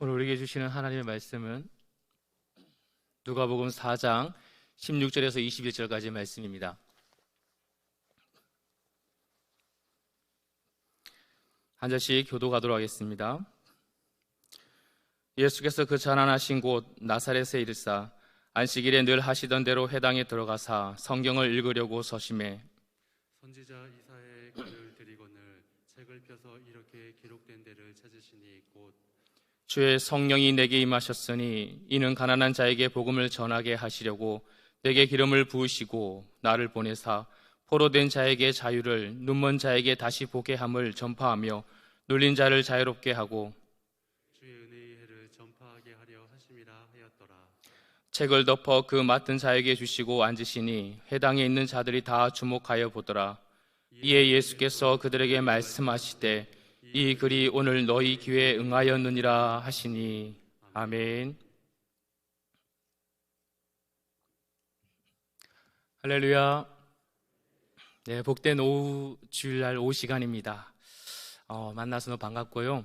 오늘 우리에게 주시는 하나님의 말씀은 누가복음 4장 16절에서 21절까지의 말씀입니다. 한 절씩 교독하도록 하겠습니다. 예수께서 그 가난하신 곳 나사렛에 이르사 안식일에 늘 하시던 대로 회당에 들어가사 성경을 읽으려고 서심해 선지자 이사야의 글을 드리거늘 책을 펴서 이렇게 기록된 데를 찾으시니 곧 주의 성령이 내게 임하셨으니 이는 가난한 자에게 복음을 전하게 하시려고 내게 기름을 부으시고 나를 보내사 포로된 자에게 자유를 눈먼 자에게 다시 보게 함을 전파하며 눌린 자를 자유롭게 하고 주의 은혜의 해를 전파하게 하려 하심이라 하였더라. 책을 덮어 그 맡은 자에게 주시고 앉으시니 회당에 있는 자들이 다 주목하여 보더라. 이에 예수께서 그들에게 말씀하시되 이 글이 오늘 너희 귀에 응하였느니라 하시니 아멘. 할렐루야. 네, 복된 오후 주일날 오후 시간입니다. 만나서 너무 반갑고요.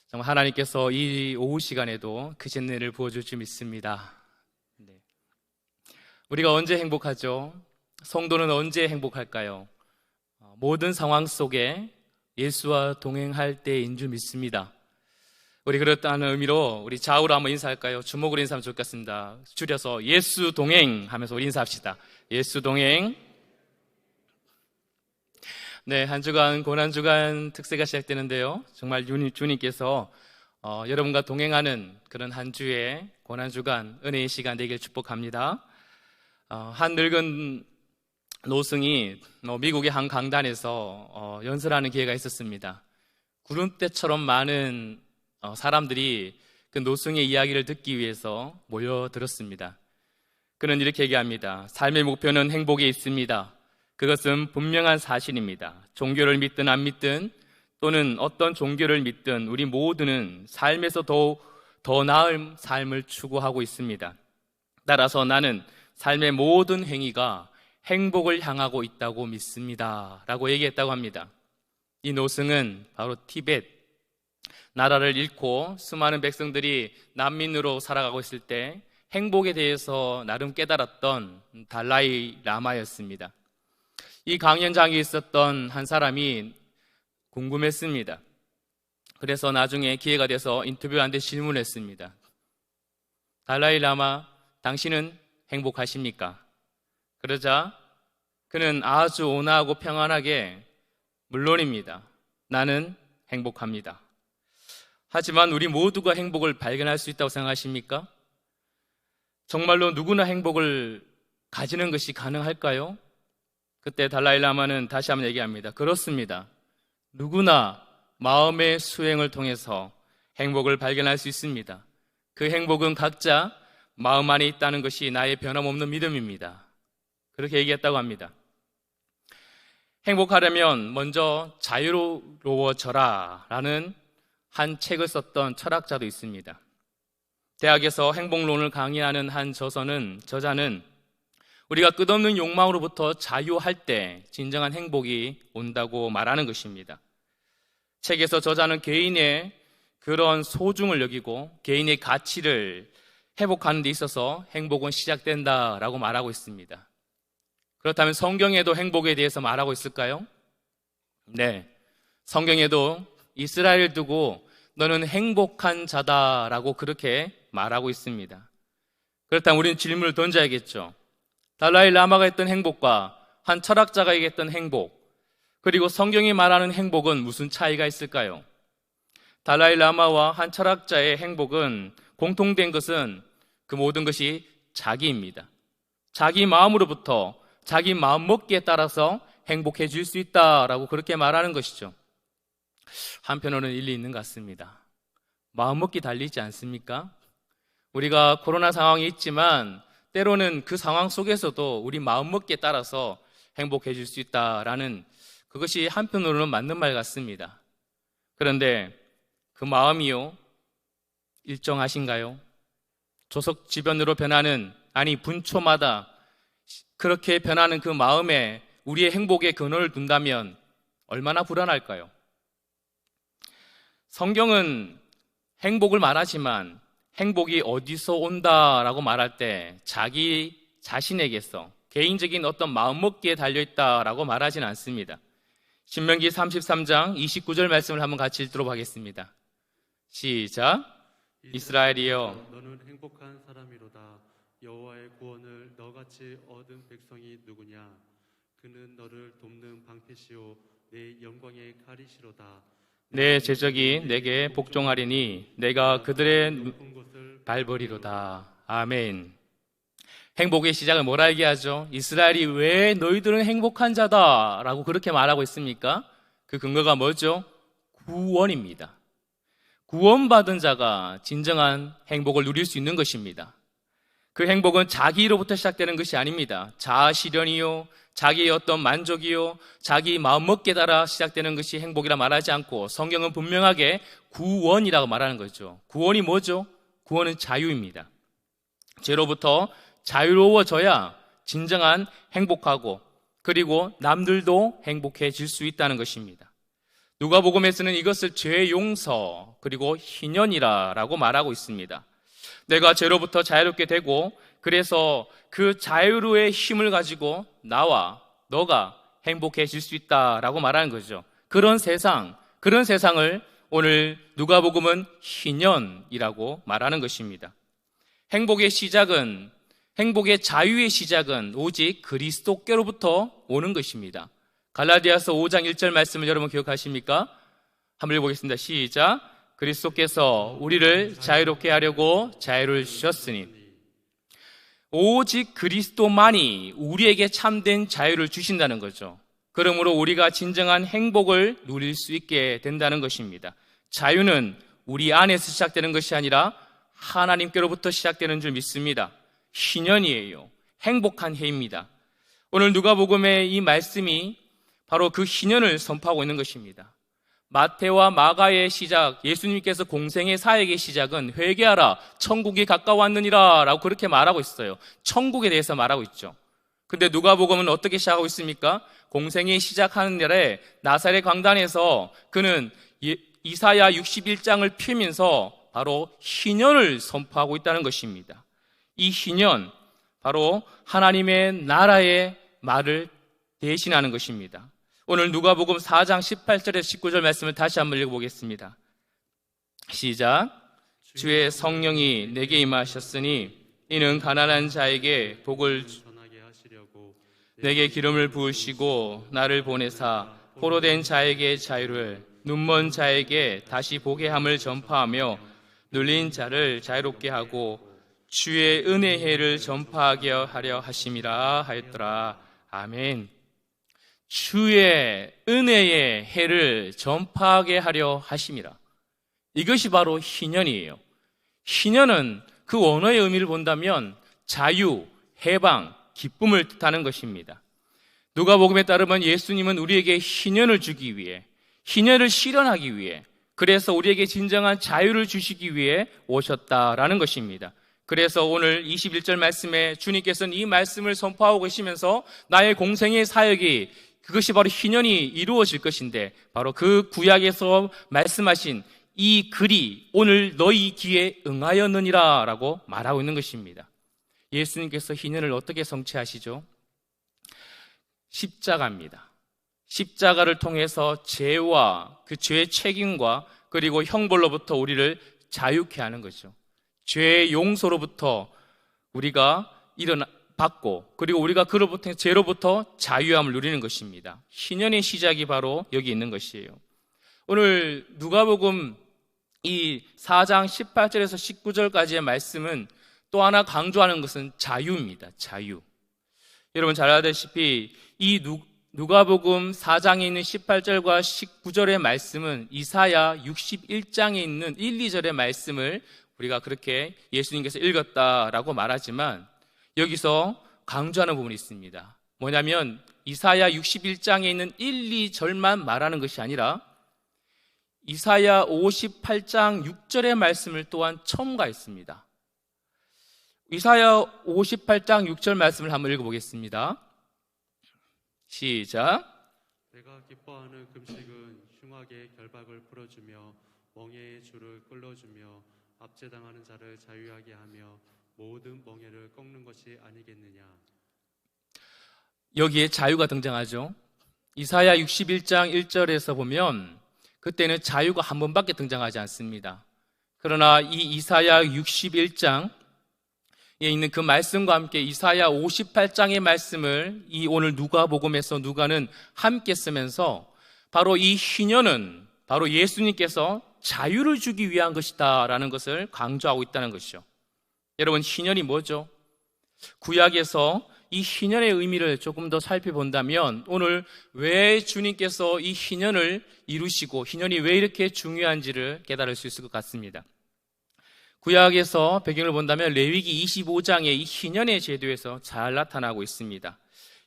정말 하나님께서 이 오후 시간에도 크신 은혜를 부어줄 줄 믿습니다. 네. 우리가 언제 행복하죠? 성도는 언제 행복할까요? 모든 상황 속에 예수와 동행할 때인 줄 믿습니다. 우리 그렇다는 의미로 우리 좌우로 한번 인사할까요? 주먹으로 인사하면 좋겠습니다. 줄여서 예수 동행 하면서 우리 인사합시다. 예수 동행. 네, 한 주간 고난주간 특세가 시작되는데요. 정말 주님께서 여러분과 동행하는 그런 한 주의 고난주간 은혜의 시간 되길 축복합니다. 한 늙은 노승이 미국의 한 강단에서 연설하는 기회가 있었습니다. 구름대처럼 많은 사람들이 그 노승의 이야기를 듣기 위해서 모여들었습니다. 그는 이렇게 얘기합니다. 삶의 목표는 행복에 있습니다. 그것은 분명한 사실입니다. 종교를 믿든 안 믿든 또는 어떤 종교를 믿든 우리 모두는 삶에서 더 나은 삶을 추구하고 있습니다. 따라서 나는 삶의 모든 행위가 행복을 향하고 있다고 믿습니다. 라고 얘기했다고 합니다. 이 노승은 바로 티벳 나라를 잃고 수많은 백성들이 난민으로 살아가고 있을 때 행복에 대해서 나름 깨달았던 달라이 라마였습니다. 이 강연장에 있었던 한 사람이 궁금했습니다. 그래서 나중에 기회가 돼서 인터뷰한테 질문했습니다. 달라이 라마, 당신은 행복하십니까? 그러자 그는 아주 온화하고 평안하게 물론입니다. 나는 행복합니다. 하지만 우리 모두가 행복을 발견할 수 있다고 생각하십니까? 정말로 누구나 행복을 가지는 것이 가능할까요? 그때 달라이라마는 다시 한번 얘기합니다. 그렇습니다. 누구나 마음의 수행을 통해서 행복을 발견할 수 있습니다. 그 행복은 각자 마음 안에 있다는 것이 나의 변함없는 믿음입니다. 그렇게 얘기했다고 합니다. 행복하려면 먼저 자유로워져라 라는 한 책을 썼던 철학자도 있습니다. 대학에서 행복론을 강의하는 한 저자는 우리가 끝없는 욕망으로부터 자유할 때 진정한 행복이 온다고 말하는 것입니다. 책에서 저자는 개인의 그런 소중을 여기고 개인의 가치를 회복하는 데 있어서 행복은 시작된다라고 말하고 있습니다. 그렇다면 성경에도 행복에 대해서 말하고 있을까요? 네, 성경에도 이스라엘을 두고 너는 행복한 자다라고 그렇게 말하고 있습니다. 그렇다면 우리는 질문을 던져야겠죠. 달라이 라마가 했던 행복과 한 철학자가 얘기했던 행복, 그리고 성경이 말하는 행복은 무슨 차이가 있을까요? 달라이 라마와 한 철학자의 행복은 공통된 것은 그 모든 것이 자기입니다. 자기 마음으로부터 자기 마음먹기에 따라서 행복해질 수 있다라고 그렇게 말하는 것이죠. 한편으로는 일리 있는 것 같습니다. 마음먹기 달리지 않습니까? 우리가 코로나 상황이 있지만 때로는 그 상황 속에서도 우리 마음먹기에 따라서 행복해질 수 있다라는 그것이 한편으로는 맞는 말 같습니다. 그런데 그 마음이요, 일정하신가요? 조석지변으로 변하는, 아니 분초마다 그렇게 변하는 그 마음에 우리의 행복의 근원을 둔다면 얼마나 불안할까요? 성경은 행복을 말하지만 행복이 어디서 온다라고 말할 때 자기 자신에게서 개인적인 어떤 마음먹기에 달려있다라고 말하지는 않습니다. 신명기 33장 29절 말씀을 한번 같이 읽도록 하겠습니다. 시작. 이스라엘이여 너는 행복한 사람이로다. 여호와의 구원을 너같이 얻은 백성이 누구냐? 그는 너를 돕는 방패시오 내 영광의 칼이시로다. 내 제적이 내게 복종하리니 내가 그들의 밟으리로다. 아멘. 행복의 시작을 뭐라 얘기하죠? 이스라엘이 왜 너희들은 행복한 자다라고 그렇게 말하고 있습니까? 그 근거가 뭐죠? 구원입니다. 구원받은 자가 진정한 행복을 누릴 수 있는 것입니다. 그 행복은 자기로부터 시작되는 것이 아닙니다. 자아 실현이요, 자기의 어떤 만족이요, 자기 마음먹기에 따라 시작되는 것이 행복이라 말하지 않고 성경은 분명하게 구원이라고 말하는 거죠. 구원이 뭐죠? 구원은 자유입니다. 죄로부터 자유로워져야 진정한 행복하고 그리고 남들도 행복해질 수 있다는 것입니다. 누가복음에서는 이것을 죄 용서 그리고 희년이라고 말하고 있습니다. 내가 죄로부터 자유롭게 되고 그래서 그 자유로의 힘을 가지고 나와 너가 행복해질 수 있다라고 말하는 거죠. 그런 세상을 오늘 누가복음은 희년이라고 말하는 것입니다. 행복의 자유의 시작은 오직 그리스도께로부터 오는 것입니다. 갈라디아서 5장 1절 말씀을 여러분 기억하십니까? 한번 읽어보겠습니다. 시작. 그리스도께서 우리를 자유롭게 하려고 자유를 주셨으니 오직 그리스도만이 우리에게 참된 자유를 주신다는 거죠. 그러므로 우리가 진정한 행복을 누릴 수 있게 된다는 것입니다. 자유는 우리 안에서 시작되는 것이 아니라 하나님께로부터 시작되는 줄 믿습니다. 희년이에요. 행복한 해입니다. 오늘 누가복음의 이 말씀이 바로 그 희년을 선포하고 있는 것입니다. 마태와 마가의 시작, 예수님께서 공생의 사역의 시작은 회개하라, 천국이 가까웠느니라 라고 그렇게 말하고 있어요. 천국에 대해서 말하고 있죠. 근데 누가복음은 어떻게 시작하고 있습니까? 공생이 시작하는 날에 나사렛 광단에서 그는 이사야 61장을 펴면서 바로 희년을 선포하고 있다는 것입니다. 이 희년, 바로 하나님의 나라의 말을 대신하는 것입니다. 오늘 누가복음 4장 18절에서 19절 말씀을 다시 한번 읽어보겠습니다. 시작. 주의 성령이 내게 임하셨으니 이는 가난한 자에게 복을 전하게 하시려고 내게 기름을 부으시고 나를 보내사 포로된 자에게 자유를 눈먼 자에게 다시 보게 함을 전파하며 눌린 자를 자유롭게 하고 주의 은혜의 해를 전파하게 하려 하심이라 하였더라. 아멘. 주의 은혜의 해를 전파하게 하려 하심이라. 이것이 바로 희년이에요. 희년은 그 원어의 의미를 본다면 자유, 해방, 기쁨을 뜻하는 것입니다. 누가복음에 따르면 예수님은 우리에게 희년을 주기 위해, 희년을 실현하기 위해, 그래서 우리에게 진정한 자유를 주시기 위해 오셨다라는 것입니다. 그래서 오늘 21절 말씀에 주님께서는 이 말씀을 선포하고 계시면서 나의 공생의 사역이 그것이 바로 희년이 이루어질 것인데 바로 그 구약에서 말씀하신 이 글이 오늘 너희 귀에 응하였느니라 라고 말하고 있는 것입니다. 예수님께서 희년을 어떻게 성취하시죠? 십자가입니다. 십자가를 통해서 죄와 그 죄의 책임과 그리고 형벌로부터 우리를 자유케 하는 거죠. 죄의 용서로부터 우리가 받고 그리고 우리가 그로부터 죄로부터 자유함을 누리는 것입니다. 희년의 시작이 바로 여기 있는 것이에요. 오늘 누가복음 이 4장 18절에서 19절까지의 말씀은 또 하나 강조하는 것은 자유입니다. 자유. 여러분 잘 알다시피 이 누가복음 4장에 있는 18절과 19절의 말씀은 이사야 61장에 있는 1, 2절의 말씀을 우리가 그렇게 예수님께서 읽었다라고 말하지만 여기서 강조하는 부분이 있습니다. 뭐냐면 이사야 61장에 있는 1, 2절만 말하는 것이 아니라 이사야 58장 6절의 말씀을 또한 첨가했습니다. 이사야 58장 6절 말씀을 한번 읽어보겠습니다. 시작. 내가 기뻐하는 금식은 흉악의 결박을 풀어주며 멍에의 줄을 끌어주며 압제당하는 자를 자유하게 하며 모든 멍에를 꺾는 것이 아니겠느냐. 여기에 자유가 등장하죠. 이사야 61장 1절에서 보면 그때는 자유가 한 번밖에 등장하지 않습니다. 그러나 이 이사야 61장에 있는 그 말씀과 함께 이사야 58장의 말씀을 이 오늘 누가복음에서 누가는 함께 쓰면서 바로 이 희년은 바로 예수님께서 자유를 주기 위한 것이다 라는 것을 강조하고 있다는 것이죠. 여러분, 희년이 뭐죠? 구약에서 이 희년의 의미를 조금 더 살펴본다면 오늘 왜 주님께서 이 희년을 이루시고 희년이 왜 이렇게 중요한지를 깨달을 수 있을 것 같습니다. 구약에서 배경을 본다면 레위기 25장의 이 희년의 제도에서 잘 나타나고 있습니다.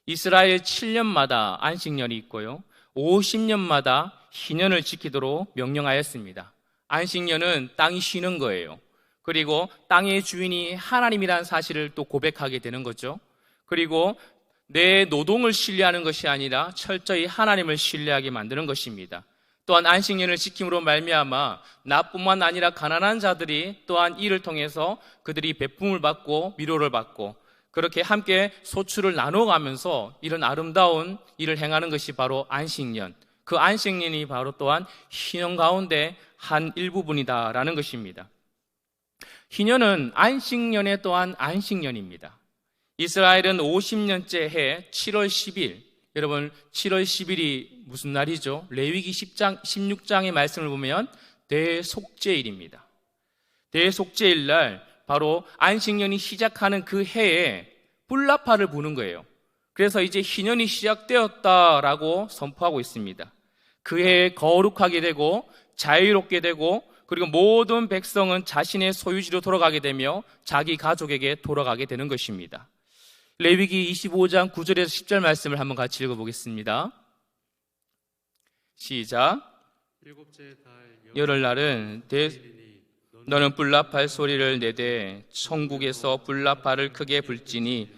이스라엘 7년마다 안식년이 있고요, 50년마다 희년을 지키도록 명령하였습니다. 안식년은 땅이 쉬는 거예요. 그리고 땅의 주인이 하나님이라는 사실을 또 고백하게 되는 거죠. 그리고 내 노동을 신뢰하는 것이 아니라 철저히 하나님을 신뢰하게 만드는 것입니다. 또한 안식년을 지킴으로 말미암아 나뿐만 아니라 가난한 자들이 또한 이를 통해서 그들이 베품을 받고 위로를 받고 그렇게 함께 소출을 나눠가면서 이런 아름다운 일을 행하는 것이 바로 안식년. 그 안식년이 바로 또한 희년 가운데 한 일부분이다라는 것입니다. 희년은 안식년에 또한 안식년입니다. 이스라엘은 50년째 해 7월 10일, 여러분 7월 10일이 무슨 날이죠? 레위기 16장의 말씀을 보면 대속죄일입니다. 대속죄일 날 바로 안식년이 시작하는 그 해에 뿔나파를 부는 거예요. 그래서 이제 희년이 시작되었다라고 선포하고 있습니다. 그 해에 거룩하게 되고 자유롭게 되고 그리고 모든 백성은 자신의 소유지로 돌아가게 되며 자기 가족에게 돌아가게 되는 것입니다. 레위기 25장 9절에서 10절 말씀을 한번 같이 읽어보겠습니다. 시작. 일곱째 달 열흘날은 너는 뿔나팔 소리를 내되 천국에서 뿔나팔을 크게 불지니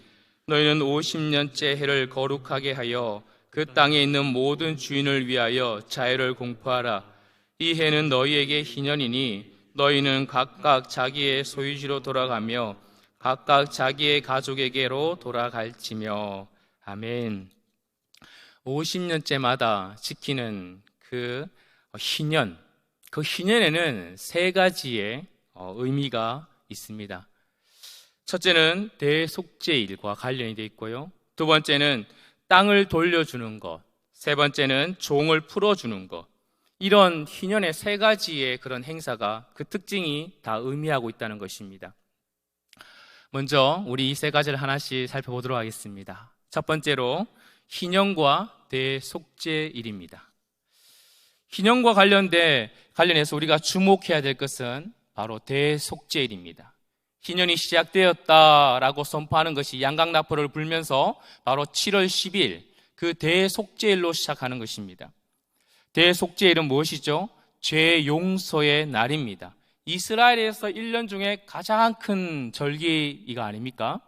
너희는 50년째 해를 거룩하게 하여 그 땅에 있는 모든 주인을 위하여 자유를 공포하라. 이 해는 너희에게 희년이니 너희는 각각 자기의 소유지로 돌아가며 각각 자기의 가족에게로 돌아갈지며. 아멘. 50년째마다 지키는 그 희년, 그 희년에는 세 가지의 의미가 있습니다. 첫째는 대속죄일과 관련이 되어 있고요, 두 번째는 땅을 돌려주는 것, 세 번째는 종을 풀어주는 것. 이런 희년의 세 가지의 그런 행사가 그 특징이 다 의미하고 있다는 것입니다. 먼저 우리 이 세 가지를 하나씩 살펴보도록 하겠습니다. 첫 번째로 희년과 대속죄일입니다. 희년과 관련해서 우리가 주목해야 될 것은 바로 대속죄일입니다. 희년이 시작되었다라고 선포하는 것이 양각나팔을 불면서 바로 7월 10일 그 대속죄일로 시작하는 것입니다. 대속죄일은 무엇이죠? 죄 용서의 날입니다. 이스라엘에서 1년 중에 가장 큰 절기가 아닙니까?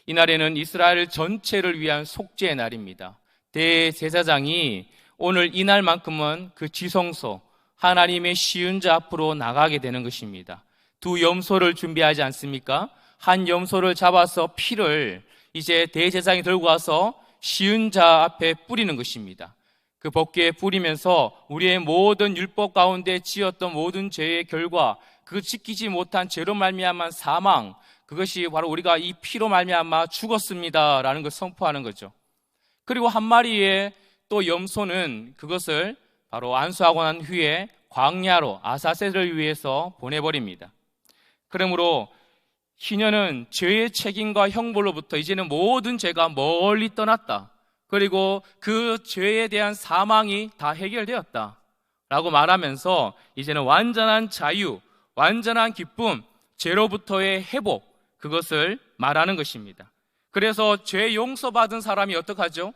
이 날에는 이스라엘 전체를 위한 속죄의 날입니다. 대제사장이 오늘 이날만큼은 그 지성소, 하나님의 시은자 앞으로 나가게 되는 것입니다. 두 염소를 준비하지 않습니까? 한 염소를 잡아서 피를 이제 대제사장이 들고 와서 시은자 앞에 뿌리는 것입니다. 그 법궤에 뿌리면서 우리의 모든 율법 가운데 지었던 모든 죄의 결과, 그 지키지 못한 죄로 말미암은 사망, 그것이 바로 우리가 이 피로 말미암아 죽었습니다라는 걸 선포하는 거죠. 그리고 한 마리의 또 염소는 그것을 바로 안수하고 난 후에 광야로 아사셀을 위해서 보내버립니다. 그러므로 희년은 죄의 책임과 형벌로부터 이제는 모든 죄가 멀리 떠났다. 그리고 그 죄에 대한 사망이 다 해결되었다 라고 말하면서 이제는 완전한 자유, 완전한 기쁨, 죄로부터의 회복, 그것을 말하는 것입니다. 그래서 죄 용서받은 사람이 어떡하죠?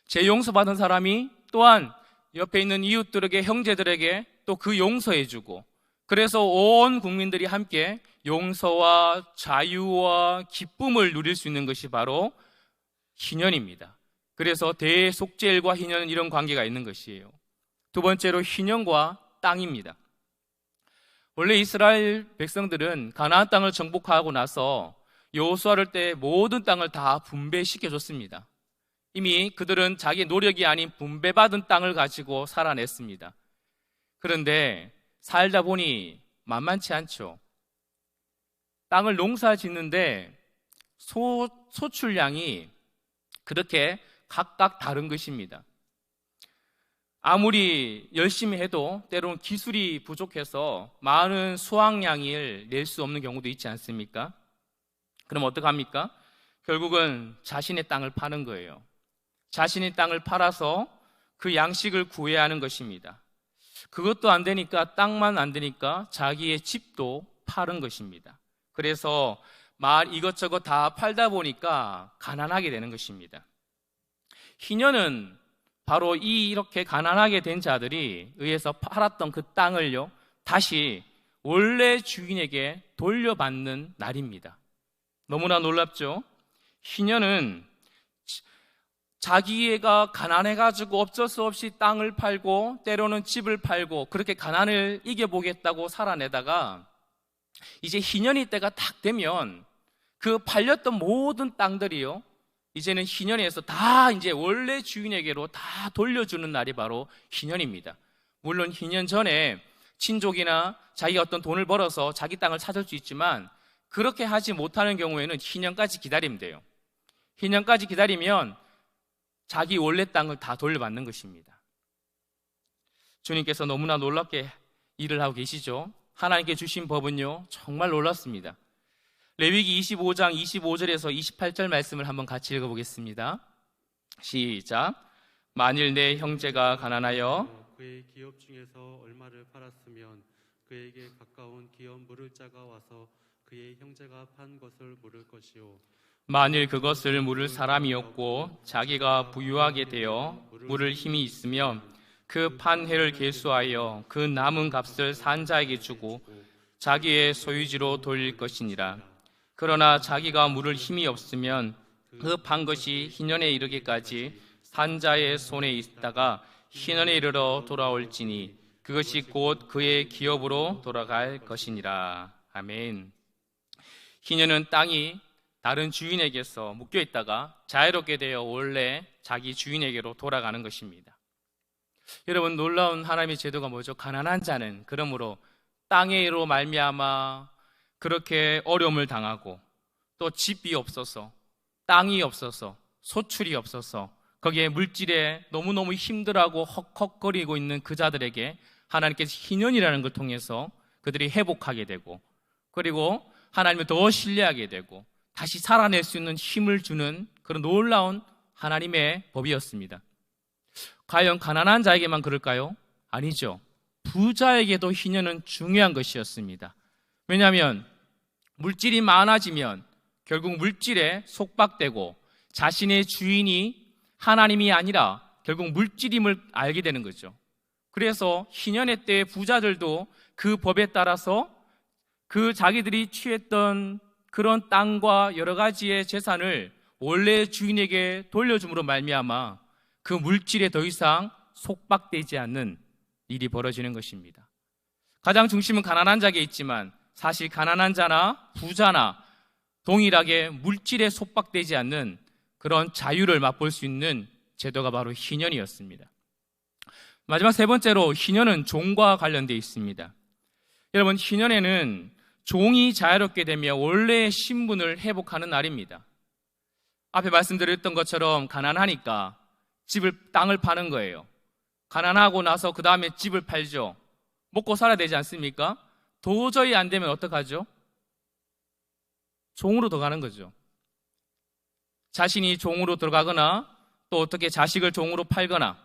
죄 용서받은 사람이 또한 옆에 있는 이웃들에게, 형제들에게 또 그 용서해주고, 그래서 온 국민들이 함께 용서와 자유와 기쁨을 누릴 수 있는 것이 바로 희년입니다. 그래서 대속죄일과 희년은 이런 관계가 있는 것이에요. 두 번째로 희년과 땅입니다. 원래 이스라엘 백성들은 가나안 땅을 정복하고 나서 여호수아를 때 모든 땅을 다 분배시켜줬습니다. 이미 그들은 자기 노력이 아닌 분배받은 땅을 가지고 살아냈습니다. 그런데 살다 보니 만만치 않죠. 땅을 농사 짓는데 소출량이 그렇게 각각 다른 것입니다. 아무리 열심히 해도 때로는 기술이 부족해서 많은 수확량을 낼 수 없는 경우도 있지 않습니까? 그럼 어떡합니까? 결국은 자신의 땅을 파는 거예요. 자신의 땅을 팔아서 그 양식을 구해야 하는 것입니다. 그것도 안 되니까, 땅만 안 되니까 자기의 집도 파는 것입니다. 그래서 이것저것 다 팔다 보니까 가난하게 되는 것입니다. 희년은 바로 이렇게 가난하게 된 자들이 의해서 팔았던 그 땅을요, 다시 원래 주인에게 돌려받는 날입니다. 너무나 놀랍죠? 희년은 자기가 가난해가지고 어쩔 수 없이 땅을 팔고 때로는 집을 팔고 그렇게 가난을 이겨보겠다고 살아내다가 이제 희년이 때가 딱 되면 그 팔렸던 모든 땅들이요, 이제는 희년에서 다 이제 원래 주인에게로 다 돌려주는 날이 바로 희년입니다. 물론 희년 전에 친족이나 자기가 어떤 돈을 벌어서 자기 땅을 찾을 수 있지만 그렇게 하지 못하는 경우에는 희년까지 기다리면 돼요. 희년까지 기다리면 자기 원래 땅을 다 돌려받는 것입니다. 주님께서 너무나 놀랍게 일을 하고 계시죠. 하나님께 주신 법은요, 정말 놀랍습니다. 레위기 25장 25절에서 28절 말씀을 한번 같이 읽어보겠습니다. 시작. 만일 내 형제가 가난하여 그의 기업 중에서 얼마를 팔았으면 그에게 가까운 기업 물을 자가 와서 그의 형제가 판 것을 물을 것이요, 만일 그것을 물을 사람이 없고 자기가 부유하게 되어 물을 힘이 있으면 그 판 해를 계수하여 그 남은 값을 산자에게 주고 자기의 소유지로 돌릴 것이니라. 그러나 자기가 물을 힘이 없으면 그 판 것이 희년에 이르기까지 산자의 손에 있다가 희년에 이르러 돌아올지니 그것이 곧 그의 기업으로 돌아갈 것이니라. 아멘. 희년은 땅이 다른 주인에게서 묶여있다가 자유롭게 되어 원래 자기 주인에게로 돌아가는 것입니다. 여러분, 놀라운 하나님의 제도가 뭐죠? 가난한 자는 그러므로 땅으로 말미암아 그렇게 어려움을 당하고 또 집이 없어서, 땅이 없어서, 소출이 없어서 거기에 물질에 너무너무 힘들어하고 헉헉거리고 있는 그 자들에게 하나님께서 희년이라는 걸 통해서 그들이 회복하게 되고, 그리고 하나님을 더 신뢰하게 되고 다시 살아낼 수 있는 힘을 주는 그런 놀라운 하나님의 법이었습니다. 과연 가난한 자에게만 그럴까요? 아니죠. 부자에게도 희년은 중요한 것이었습니다. 왜냐하면 물질이 많아지면 결국 물질에 속박되고 자신의 주인이 하나님이 아니라 결국 물질임을 알게 되는 거죠. 그래서 희년의 때의 부자들도 그 법에 따라서 그 자기들이 취했던 그런 땅과 여러 가지의 재산을 원래 주인에게 돌려줌으로 말미암아 그 물질에 더 이상 속박되지 않는 일이 벌어지는 것입니다. 가장 중심은 가난한 자에게 있지만 사실 가난한 자나 부자나 동일하게 물질에 속박되지 않는 그런 자유를 맛볼 수 있는 제도가 바로 희년이었습니다. 마지막 세 번째로 희년은 종과 관련되어 있습니다. 여러분, 희년에는 종이 자유롭게 되며 원래의 신분을 회복하는 날입니다. 앞에 말씀드렸던 것처럼 가난하니까 땅을 파는 거예요. 가난하고 나서 그 다음에 집을 팔죠. 먹고 살아야 되지 않습니까? 도저히 안 되면 어떡하죠? 종으로 들어가는 거죠. 자신이 종으로 들어가거나 또 어떻게 자식을 종으로 팔거나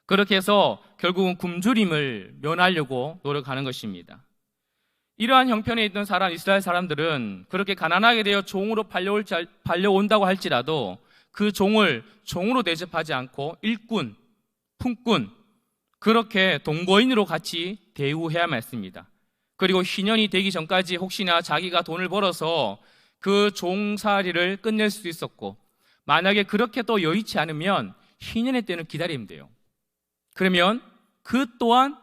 그렇게 해서 결국은 굶주림을 면하려고 노력하는 것입니다. 이러한 형편에 있던 이스라엘 사람들은 그렇게 가난하게 되어 종으로 팔려온다고 할지라도 그 종을 종으로 대접하지 않고 일꾼, 품꾼, 그렇게 동거인으로 같이 대우해야만 했습니다. 그리고 희년이 되기 전까지 혹시나 자기가 돈을 벌어서 그 종살이를 끝낼 수도 있었고, 만약에 그렇게 또 여의치 않으면 희년의 때는 기다리면 돼요. 그러면 그 또한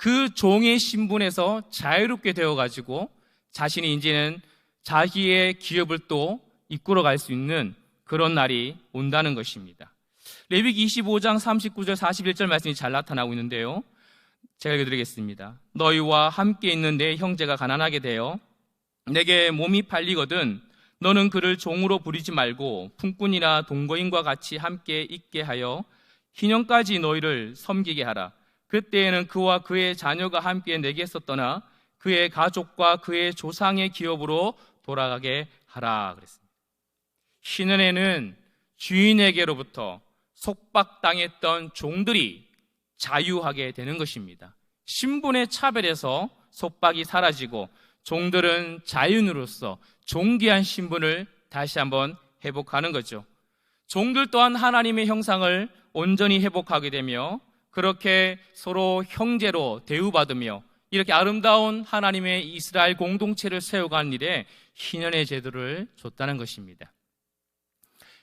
그 종의 신분에서 자유롭게 되어가지고 자신이 이제는 자기의 기업을 또 이끌어갈 수 있는 그런 날이 온다는 것입니다. 레위기 25장 39절 41절 말씀이 잘 나타나고 있는데요, 제가 읽어드리겠습니다. 너희와 함께 있는 내 형제가 가난하게 되어 내게 몸이 팔리거든 너는 그를 종으로 부리지 말고 품꾼이나 동거인과 같이 함께 있게 하여 희년까지 너희를 섬기게 하라. 그때에는 그와 그의 자녀가 함께 내게서 떠나 그의 가족과 그의 조상의 기업으로 돌아가게 하라 그랬습니다. 희년에는 주인에게로부터 속박당했던 종들이 자유하게 되는 것입니다. 신분의 차별에서 속박이 사라지고 종들은 자유인으로서 존귀한 신분을 다시 한번 회복하는 거죠. 종들 또한 하나님의 형상을 온전히 회복하게 되며 그렇게 서로 형제로 대우받으며 이렇게 아름다운 하나님의 이스라엘 공동체를 세워가는 일에 희년의 제도를 줬다는 것입니다.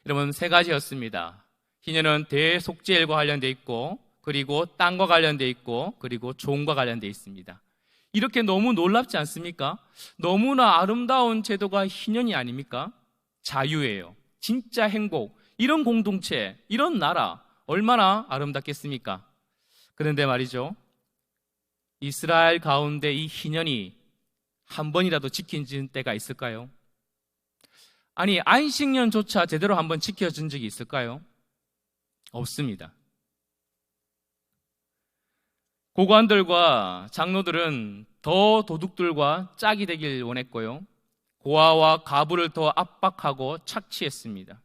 여러분, 세 가지였습니다. 희년은 대속죄일과 관련되어 있고, 그리고 땅과 관련되어 있고, 그리고 종과 관련되어 있습니다. 이렇게 너무 놀랍지 않습니까? 너무나 아름다운 제도가 희년이 아닙니까? 자유예요. 진짜 행복. 이런 공동체, 이런 나라 얼마나 아름답겠습니까? 그런데 말이죠, 이스라엘 가운데 이 희년이 한 번이라도 지켜진 때가 있을까요? 아니, 안식년조차 제대로 한번 지켜준 적이 있을까요? 없습니다. 고관들과 장로들은 더 도둑들과 짝이 되길 원했고요, 고아와 가부를 더 압박하고 착취했습니다.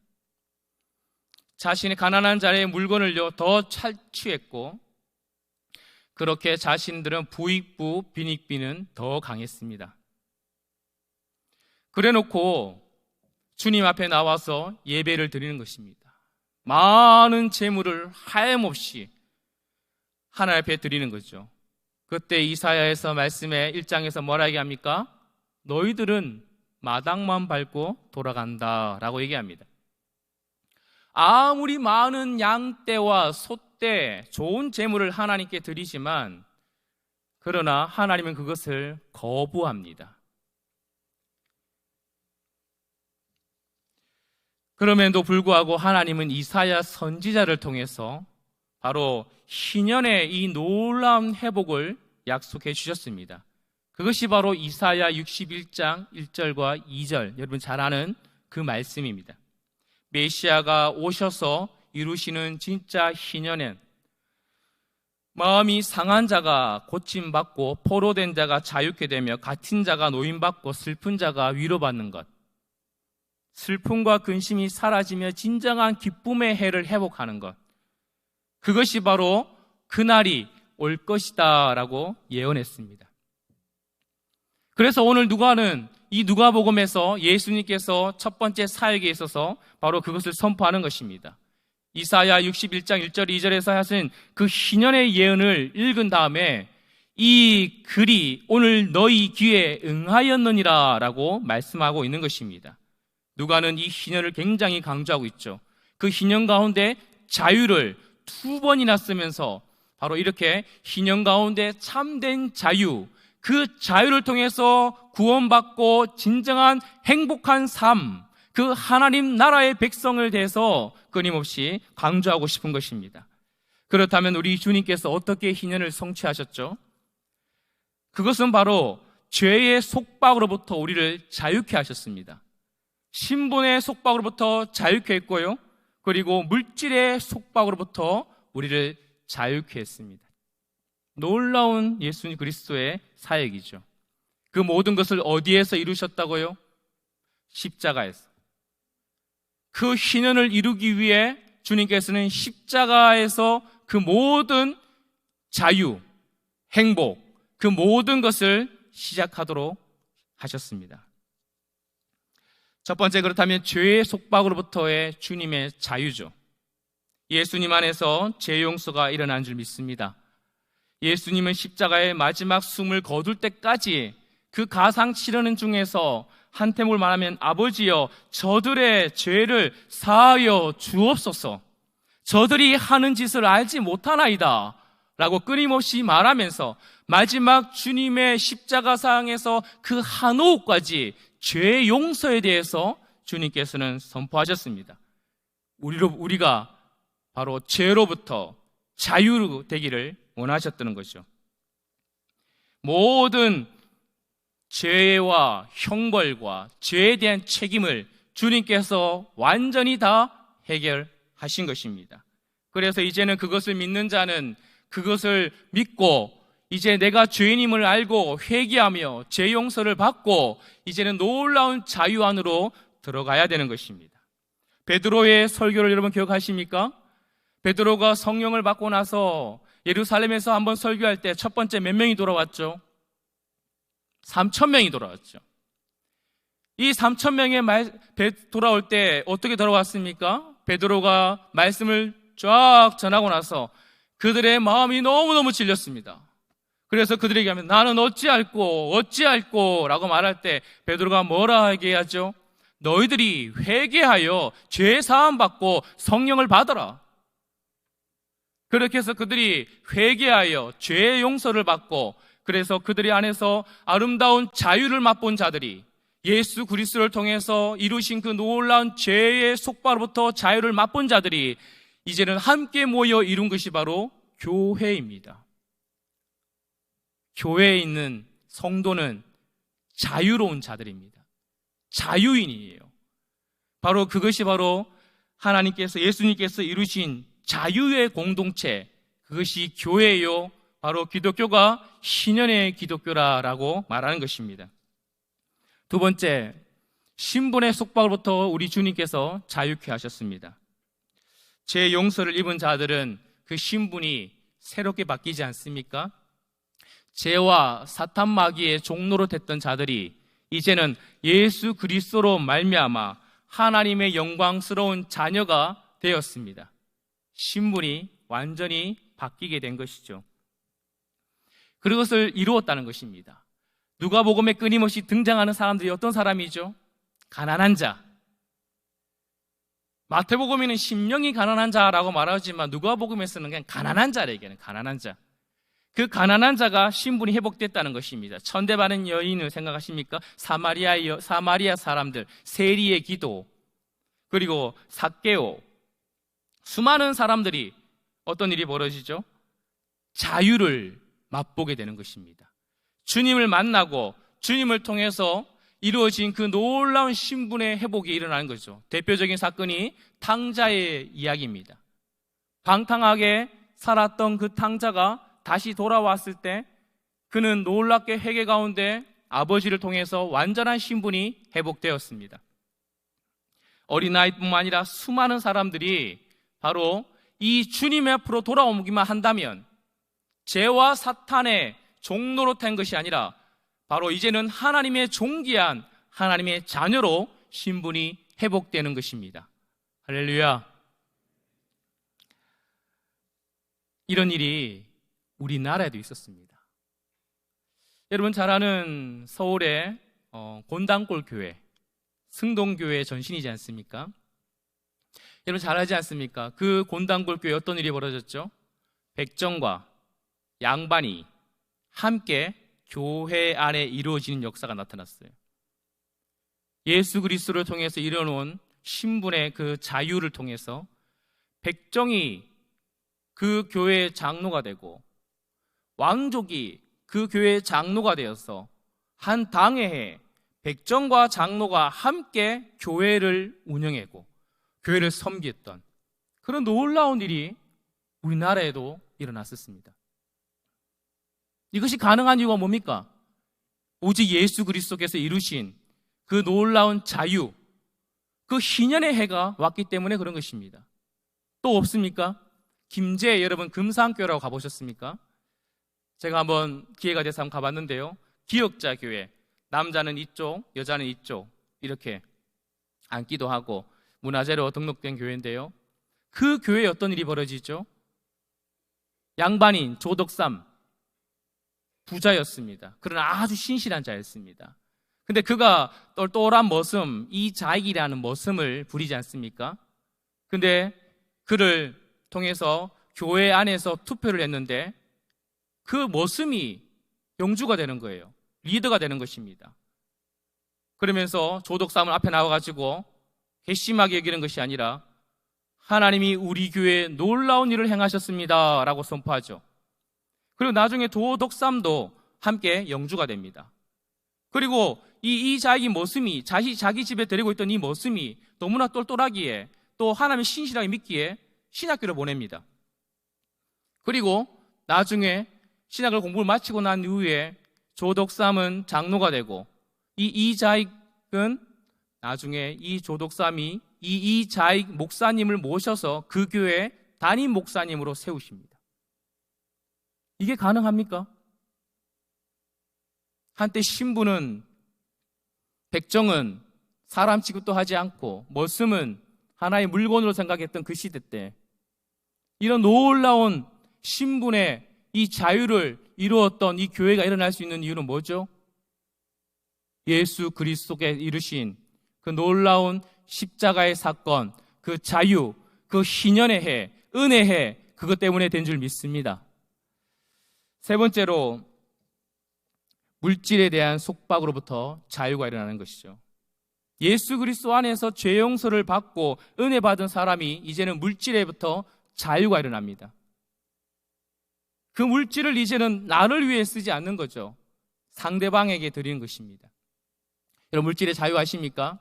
자신의 가난한 자의 물건을 더 착취했고, 그렇게 자신들은 부익부, 빈익비는 더 강했습니다. 그래놓고 주님 앞에 나와서 예배를 드리는 것입니다. 많은 재물을 하염없이 하나님 앞에 드리는 거죠. 그때 이사야에서 말씀에 1장에서 뭐라 얘기합니까? 너희들은 마당만 밟고 돌아간다 라고 얘기합니다. 아무리 많은 양떼와 소떼, 좋은 재물을 하나님께 드리지만 그러나 하나님은 그것을 거부합니다. 그럼에도 불구하고 하나님은 이사야 선지자를 통해서 바로 희년의 이 놀라운 회복을 약속해 주셨습니다. 그것이 바로 이사야 61장 1절과 2절, 여러분 잘 아는 그 말씀입니다. 메시아가 오셔서 이루시는 진짜 희년엔 마음이 상한 자가 고침받고 포로된 자가 자유케 되며 갇힌 자가 노임받고 슬픈 자가 위로받는 것, 슬픔과 근심이 사라지며 진정한 기쁨의 해를 회복하는 것, 그것이 바로 그날이 올 것이다 라고 예언했습니다. 그래서 오늘 누가는 이 누가복음에서 예수님께서 첫 번째 사역에 있어서 바로 그것을 선포하는 것입니다. 이사야 61장 1절 2절에서 하신 그 희년의 예언을 읽은 다음에 이 글이 오늘 너희 귀에 응하였느니라 라고 말씀하고 있는 것입니다. 누가는 이 희년을 굉장히 강조하고 있죠. 그 희년 가운데 자유를 두 번이나 쓰면서 바로 이렇게 희년 가운데 참된 자유, 그 자유를 통해서 구원받고 진정한 행복한 삶, 그 하나님 나라의 백성을 대해서 끊임없이 강조하고 싶은 것입니다. 그렇다면 우리 주님께서 어떻게 희년을 성취하셨죠? 그것은 바로 죄의 속박으로부터 우리를 자유케 하셨습니다. 신분의 속박으로부터 자유케 했고요, 그리고 물질의 속박으로부터 우리를 자유케 했습니다. 놀라운 예수님 그리스도의 사역이죠. 그 모든 것을 어디에서 이루셨다고요? 십자가에서. 그 희년을 이루기 위해 주님께서는 십자가에서 그 모든 자유, 행복, 그 모든 것을 시작하도록 하셨습니다. 첫 번째, 그렇다면 죄의 속박으로부터의 주님의 자유죠. 예수님 안에서 죄 용서가 일어난 줄 믿습니다. 예수님은 십자가의 마지막 숨을 거둘 때까지 그 가상 치르는 중에서 한템을 말하면 아버지여 저들의 죄를 사하여 주옵소서, 저들이 하는 짓을 알지 못하나이다 라고 끊임없이 말하면서 마지막 주님의 십자가상에서 그 한 호흡까지 죄 용서에 대해서 주님께서는 선포하셨습니다. 우리가 바로 죄로부터 자유되기를 원하셨다는 것이죠. 모든 죄와 형벌과 죄에 대한 책임을 주님께서 완전히 다 해결하신 것입니다. 그래서 이제는 그것을 믿는 자는 그것을 믿고 이제 내가 죄인임을 알고 회개하며 죄 용서를 받고 이제는 놀라운 자유 안으로 들어가야 되는 것입니다. 베드로의 설교를 여러분 기억하십니까? 베드로가 성령을 받고 나서 예루살렘에서 한번 설교할 때 첫 번째 몇 명이 돌아왔죠? 3,000명이 돌아왔죠. 이 3,000명이 돌아올 때 어떻게 돌아왔습니까? 베드로가 말씀을 쫙 전하고 나서 그들의 마음이 너무너무 질렸습니다. 그래서 그들에게 하면 나는 어찌할꼬 라고 말할 때 베드로가 뭐라 하게 하죠? 너희들이 회개하여 죄 사함 받고 성령을 받아라. 그렇게 해서 그들이 회개하여 죄 용서를 받고 그래서 그들이 안에서 아름다운 자유를 맛본 자들이 예수 그리스도를 통해서 이루신 그 놀라운 죄의 속바로부터 자유를 맛본 자들이 이제는 함께 모여 이룬 것이 바로 교회입니다. 교회에 있는 성도는 자유로운 자들입니다. 자유인이에요. 바로 그것이 바로 하나님께서 예수님께서 이루신 자유의 공동체, 그것이 교회요. 바로 기독교가 신년의 기독교라고 말하는 것입니다. 두 번째, 신분의 속박으로부터 우리 주님께서 자유케 하셨습니다. 죄 용서를 입은 자들은 그 신분이 새롭게 바뀌지 않습니까? 죄와 사탄 마귀의 종로로 됐던 자들이 이제는 예수 그리스도로 말미암아 하나님의 영광스러운 자녀가 되었습니다. 신분이 완전히 바뀌게 된 것이죠. 그것을 이루었다는 것입니다. 누가복음에 끊임없이 등장하는 사람들이 어떤 사람이죠? 가난한 자. 마태복음에는 심령이 가난한 자라고 말하지만 누가복음에서는 그냥 가난한 자를 얘기하는 가난한 자. 그 가난한 자가 신분이 회복됐다는 것입니다. 천대받은 여인을 생각하십니까? 사마리아 사람들, 세리의 기도, 그리고 삭개오, 수많은 사람들이 어떤 일이 벌어지죠? 자유를 맛보게 되는 것입니다. 주님을 만나고 주님을 통해서 이루어진 그 놀라운 신분의 회복이 일어나는 거죠. 대표적인 사건이 탕자의 이야기입니다. 방탕하게 살았던 그 탕자가 다시 돌아왔을 때 그는 놀랍게 회개 가운데 아버지를 통해서 완전한 신분이 회복되었습니다. 어린아이뿐만 아니라 수많은 사람들이 바로 이 주님 앞으로 돌아오기만 한다면 죄와 사탄의 종로로 된 것이 아니라 바로 이제는 하나님의 존귀한 하나님의 자녀로 신분이 회복되는 것입니다. 할렐루야. 이런 일이 우리나라에도 있었습니다. 여러분 잘 아는 서울의 곤단골 교회, 승동교회 전신이지 않습니까? 여러분 잘 알지 않습니까? 그 곤단골 교회 어떤 일이 벌어졌죠? 백정과 양반이 함께 교회 안에 이루어지는 역사가 나타났어요. 예수 그리스도를 통해서 이뤄놓은 신분의 그 자유를 통해서 백정이 그 교회의 장로가 되고 왕족이 그 교회의 장로가 되어서 한 당회에 백정과 장로가 함께 교회를 운영하고 교회를 섬겼던 그런 놀라운 일이 우리나라에도 일어났었습니다. 이것이 가능한 이유가 뭡니까? 오직 예수 그리스도께서 이루신 그 놀라운 자유, 그 희년의 해가 왔기 때문에 그런 것입니다. 또 없습니까? 김제 여러분 금산교회라고 가보셨습니까? 제가 한번 기회가 돼서 한번 가봤는데요. 기역자 교회, 남자는 이쪽, 여자는 이쪽 이렇게 앉기도 하고 문화재로 등록된 교회인데요. 그 교회에 어떤 일이 벌어지죠? 양반인 조덕삼 부자였습니다. 그러나 아주 신실한 자였습니다. 근데 그가 똘똘한 머슴, 이자익이라는 머슴을 부리지 않습니까? 근데 그를 통해서 교회 안에서 투표를 했는데 그 모습이 영주가 되는 거예요. 리더가 되는 것입니다. 그러면서 조덕사문 앞에 나와가지고 괘씸하게 여기는 것이 아니라 하나님이 우리 교회에 놀라운 일을 행하셨습니다 라고 선포하죠. 그리고 나중에 조덕삼도 함께 영주가 됩니다. 그리고 이 자기 모습이 자기 집에 데리고 있던 이 모습이 너무나 똘똘하기에 또 하나님을 신실하게 믿기에 신학교를 보냅니다. 그리고 나중에 신학을 공부를 마치고 난 이후에 조덕삼은 장로가 되고 이자익은 나중에 이 조덕삼이 이자익 목사님을 모셔서 그 교회 담임 목사님으로 세우십니다. 이게 가능합니까? 한때 신부는 백정은 사람 취급도 하지 않고 머슴은 하나의 물건으로 생각했던 그 시대 때 이런 놀라운 신분의 이 자유를 이루었던 이 교회가 일어날 수 있는 이유는 뭐죠? 예수 그리스도께 이루신 그 놀라운 십자가의 사건, 그 자유, 그 희년의 해, 은혜의 해, 그것 때문에 된 줄 믿습니다. 세 번째로 물질에 대한 속박으로부터 자유가 일어나는 것이죠. 예수 그리스도 안에서 죄 용서를 받고 은혜 받은 사람이 이제는 물질에부터 자유가 일어납니다. 그 물질을 이제는 나를 위해 쓰지 않는 거죠. 상대방에게 드리는 것입니다. 여러분, 물질의 자유 아십니까?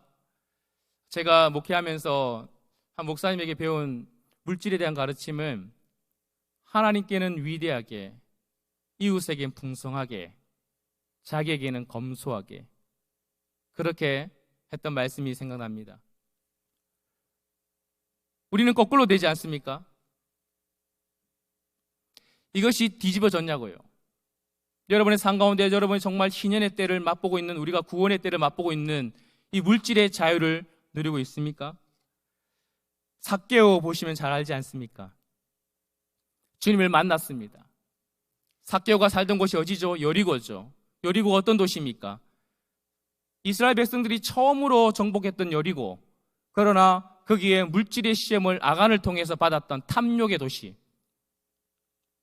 제가 목회하면서 한 목사님에게 배운 물질에 대한 가르침은 하나님께는 위대하게, 이웃에게는 풍성하게, 자기에게는 검소하게, 그렇게 했던 말씀이 생각납니다. 우리는 거꾸로 되지 않습니까? 이것이 뒤집어졌냐고요. 여러분의 삶 가운데 여러분이 정말 희년의 때를 맛보고 있는, 우리가 구원의 때를 맛보고 있는 이 물질의 자유를 누리고 있습니까? 삭개오 보시면 잘 알지 않습니까? 주님을 만났습니다. 삭개오가 살던 곳이 어디죠? 여리고죠. 여리고가 어떤 도시입니까? 이스라엘 백성들이 처음으로 정복했던 여리고, 그러나 거기에 물질의 시험을 아간을 통해서 받았던 탐욕의 도시,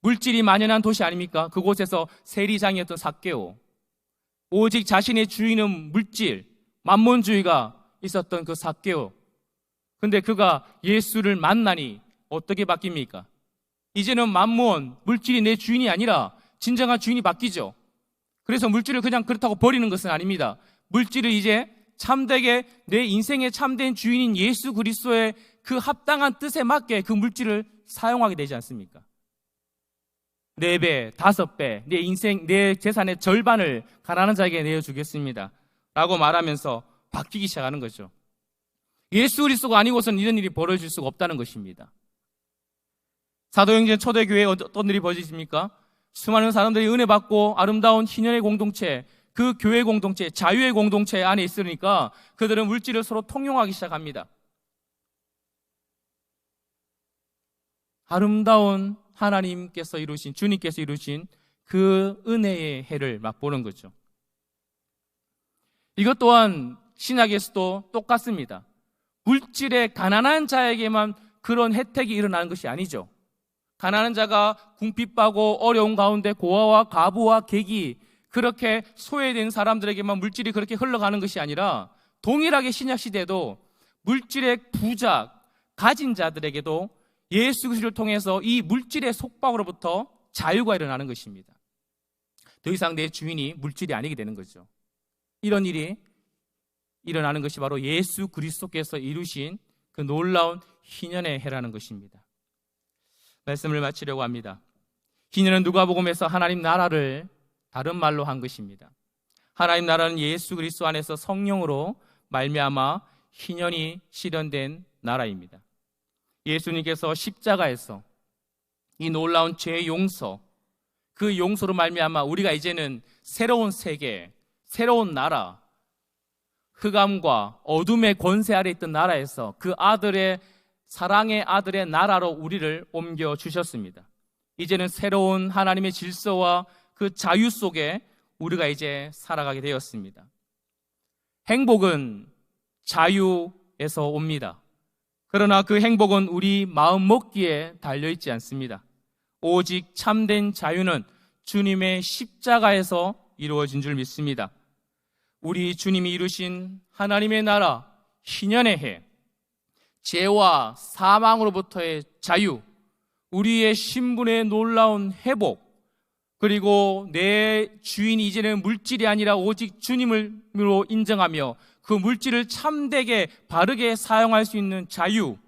물질이 만연한 도시 아닙니까? 그곳에서 세리장이었던 삭개오, 오직 자신의 주인은 물질, 만몬주의가 있었던 그 삭개오. 근데 그가 예수를 만나니 어떻게 바뀝니까? 이제는 만몬, 물질이 내 주인이 아니라 진정한 주인이 바뀌죠. 그래서 물질을 그냥 그렇다고 버리는 것은 아닙니다. 물질을 이제 참되게 내 인생의 참된 주인인 예수 그리스도의 그 합당한 뜻에 맞게 그 물질을 사용하게 되지 않습니까? 4배, 5배, 내 인생, 내 재산의 절반을 가난한 자에게 내어주겠습니다 라고 말하면서 바뀌기 시작하는 거죠. 예수 그리스도가 아니고서는 이런 일이 벌어질 수가 없다는 것입니다. 사도행전 초대교회에 어떤 일이 벌어집니까? 수많은 사람들이 은혜 받고 아름다운 희년의 공동체, 그 교회 공동체, 자유의 공동체 안에 있으니까 그들은 물질을 서로 통용하기 시작합니다. 아름다운 하나님께서 이루신, 주님께서 이루신 그 은혜의 해를 맛보는 거죠. 이것 또한 신약에서도 똑같습니다. 물질에 가난한 자에게만 그런 혜택이 일어나는 것이 아니죠. 가난한 자가 궁핍하고 어려운 가운데 고아와 과부와 객이 그렇게 소외된 사람들에게만 물질이 그렇게 흘러가는 것이 아니라 동일하게 신약시대에도 물질의 부자, 가진 자들에게도 예수 그리스도를 통해서 이 물질의 속박으로부터 자유가 일어나는 것입니다. 더 이상 내 주인이 물질이 아니게 되는 거죠. 이런 일이 일어나는 것이 바로 예수 그리스도께서 이루신 그 놀라운 희년의 해라는 것입니다. 말씀을 마치려고 합니다. 희년은 누가복음에서 하나님 나라를 다른 말로 한 것입니다. 하나님 나라는 예수 그리스도 안에서 성령으로 말미암아 희년이 실현된 나라입니다. 예수님께서 십자가에서 이 놀라운 죄 용서, 그 용서로 말미암아 우리가 이제는 새로운 세계, 새로운 나라, 흑암과 어둠의 권세 아래 있던 나라에서 그 아들의, 사랑의 아들의 나라로 우리를 옮겨주셨습니다. 이제는 새로운 하나님의 질서와 그 자유 속에 우리가 이제 살아가게 되었습니다. 행복은 자유에서 옵니다. 그러나 그 행복은 우리 마음 먹기에 달려있지 않습니다. 오직 참된 자유는 주님의 십자가에서 이루어진 줄 믿습니다. 우리 주님이 이루신 하나님의 나라, 희년의 해, 죄와 사망으로부터의 자유, 우리의 신분의 놀라운 회복, 그리고 내 주인이 이제는 물질이 아니라 오직 주님으로 인정하며 그 물질을 참되게 바르게 사용할 수 있는 자유,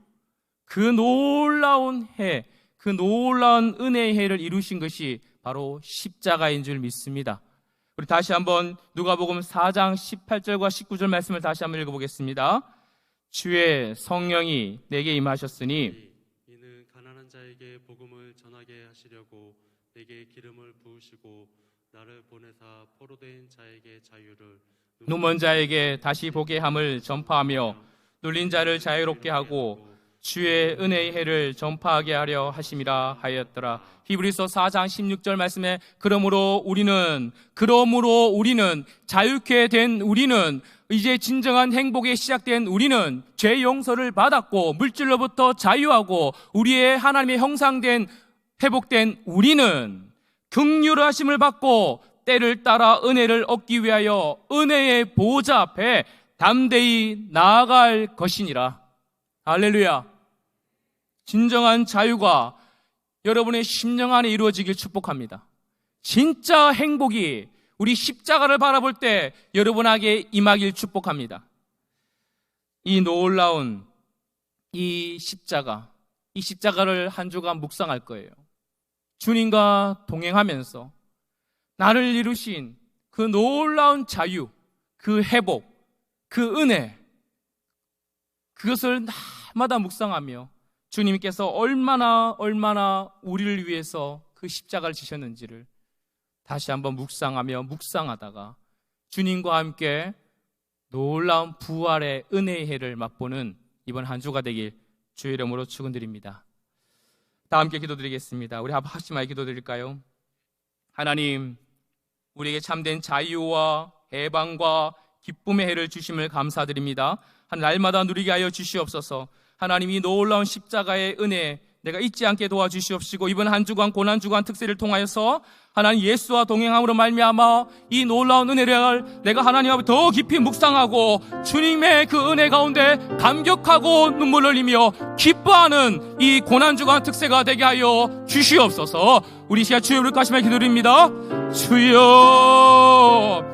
그 놀라운 해, 그 놀라운 은혜의 해를 이루신 것이 바로 십자가인 줄 믿습니다. 우리 다시 한번 누가복음 4장 18절과 19절 말씀을 다시 한번 읽어보겠습니다. 주의 성령이 내게 임하셨으니 이는 가난한 자에게 복음을 전하게 하시려고 내게 기름을 부으시고 나를 보내사 포로된 자에게 자유를, 눈먼 자에게 다시 보게 함을 전파하며 눌린 자를 자유롭게 하고 주의 은혜의 해를 전파하게 하려 하심이라 하였더라. 히브리서 4장 16절 말씀에 그러므로 우리는 자유케 된 우리는 이제 진정한 행복에 시작된 우리는 죄 용서를 받았고 물질로부터 자유하고 우리의 하나님의 형상된 회복된 우리는 긍휼하심을 받고 때를 따라 은혜를 얻기 위하여 은혜의 보좌 앞에 담대히 나아갈 것이니라. 할렐루야. 진정한 자유가 여러분의 심령 안에 이루어지길 축복합니다. 진짜 행복이 우리 십자가를 바라볼 때 여러분에게 임하길 축복합니다. 이 놀라운 이 십자가를 한 주간 묵상할 거예요. 주님과 동행하면서 나를 이루신 그 놀라운 자유, 그 회복, 그 은혜, 그것을 날마다 묵상하며 주님께서 얼마나 우리를 위해서 그 십자가를 지셨는지를 다시 한번 묵상하다가 주님과 함께 놀라운 부활의 은혜의 해를 맛보는 이번 한 주가 되길 주의 이름으로 축원드립니다. 다 함께 기도드리겠습니다. 우리 합심하여 기도드릴까요? 하나님, 우리에게 참된 자유와 해방과 기쁨의 해를 주심을 감사드립니다. 날마다 누리게 하여 주시옵소서. 하나님, 이 놀라운 십자가의 은혜 내가 잊지 않게 도와주시옵시고 이번 한 주간 고난주간 특세를 통하여서 하나님 예수와 동행함으로 말미암아 이 놀라운 은혜를 내가 하나님 앞에 더 깊이 묵상하고 주님의 그 은혜 가운데 감격하고 눈물 흘리며 기뻐하는 이 고난주간 특세가 되게 하여 주시옵소서. 우리 시간 주여 부르짖으며 기도드립니다. 주여